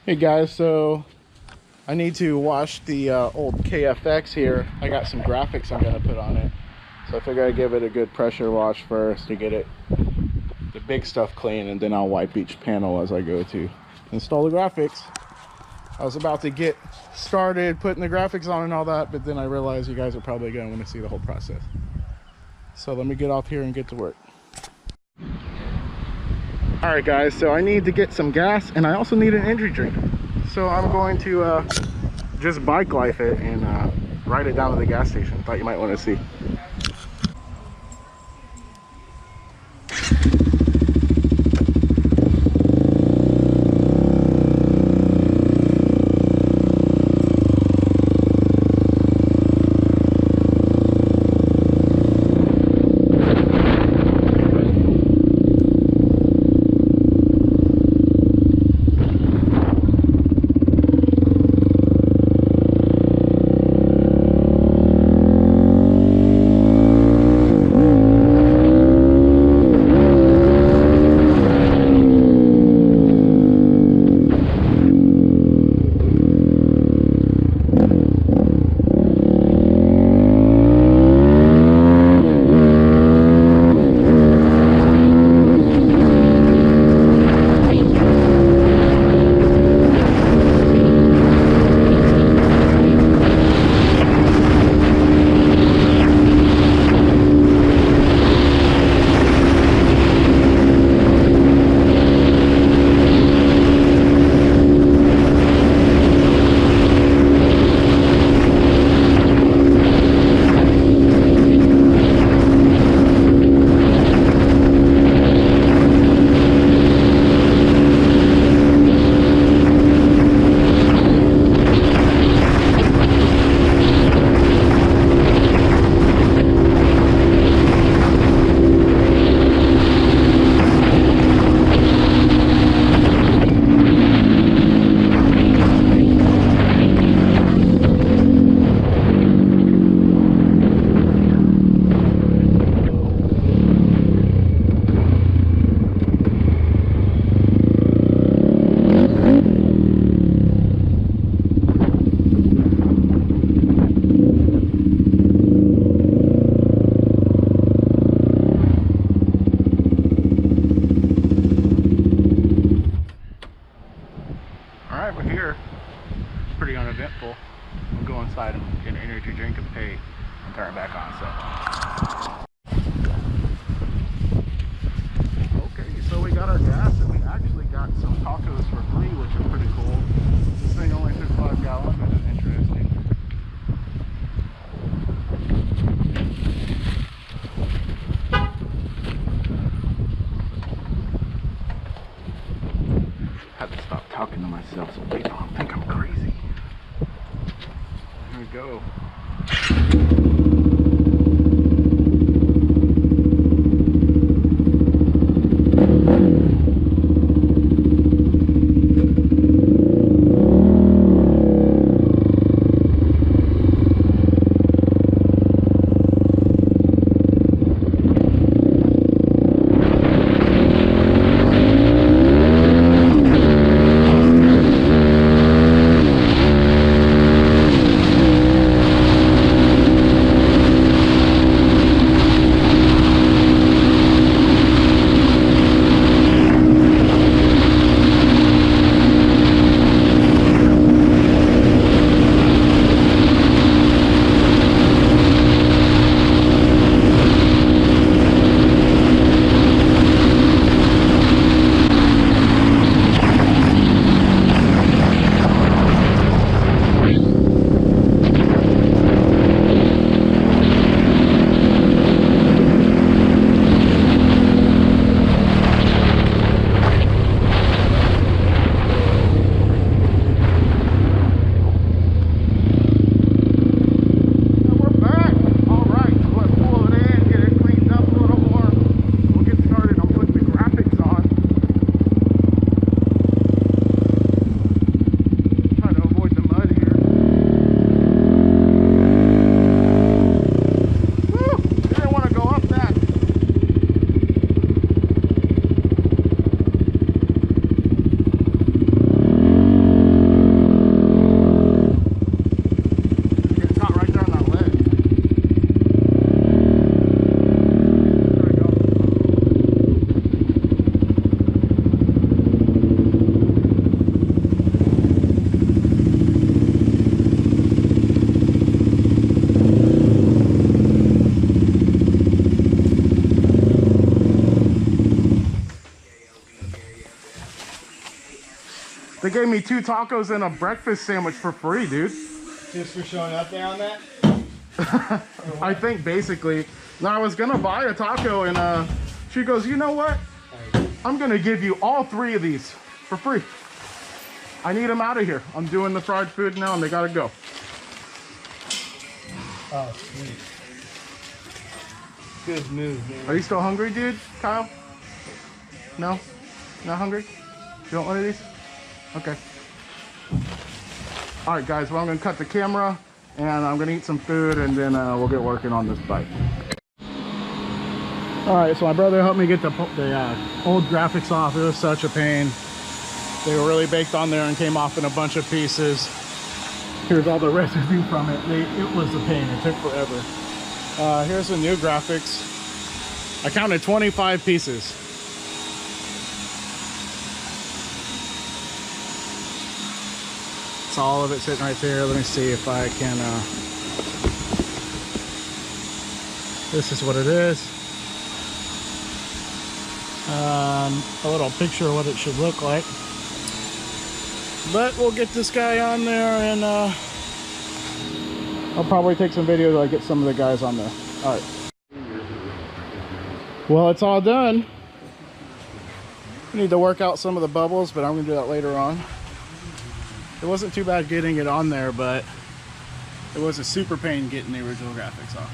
Hey guys, so I need to wash the old KFX here. I got some graphics I'm gonna put on it, so I figure I'd give it a good pressure wash first to get it the big stuff clean, and then I'll wipe each panel as I go to install the graphics. I was about to get started putting the graphics on and all that, but then I realized you guys are probably gonna want to see the whole process. So let me get off here and get to work. Alright guys, so I need to get some gas and I also need an energy drink. So I'm going to just bike life it and ride it down to the gas station. Thought you might want to see. Alright, we're here. It's pretty uneventful. I'll go inside and get an energy drink and pay and turn it back on. Okay, so we got our gas and we actually got some tacos for free, which are pretty cool. This thing only took 5 gallons, which is interesting. I have to stop talking to myself so people don't think I'm crazy. Here we go. They gave me 2 tacos and a breakfast sandwich for free, dude. Just for showing up there on that? I think basically. Now I was gonna buy a taco and she goes, you know what? I'm gonna give you all 3 of these for free. I need them out of here. I'm doing the fried food now and they gotta go. Oh, sweet. Good move, man. Are you still hungry, dude, Kyle? No? Not hungry? You want one of these? Okay. All right, guys, well, I'm gonna cut the camera and I'm gonna eat some food and then we'll get working on this bike. All right, so my brother helped me get the old graphics off. It was such a pain. They were really baked on there and came off in a bunch of pieces. Here's all the residue from it. It was a pain, it took forever. Here's the new graphics. I counted 25 pieces. It's all of it sitting right there. Let me see if I can, this is what it is. A little picture of what it should look like. But we'll get this guy on there and I'll probably take some videos while I get some of the guys on there. All right. Well, it's all done. I need to work out some of the bubbles, but I'm gonna do that later on. It wasn't too bad getting it on there, but it was a super pain getting the original graphics off.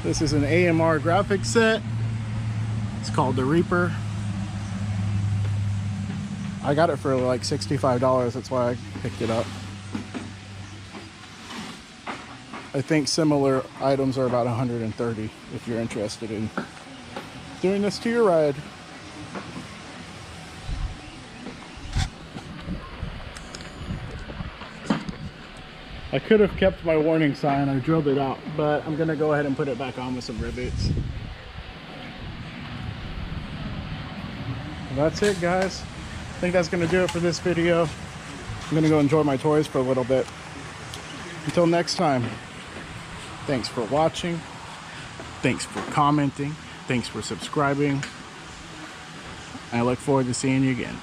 This is an AMR graphics set. It's called the Reaper. I got it for like $65, that's why I picked it up. I think similar items are about $130 if you're interested in doing this to your ride. I could have kept my warning sign, I drilled it out, but I'm gonna go ahead and put it back on with some rivets. That's it, guys. I think that's gonna do it for this video. I'm gonna go enjoy my toys for a little bit. Until next time, thanks for watching. Thanks for commenting. Thanks for subscribing. I look forward to seeing you again.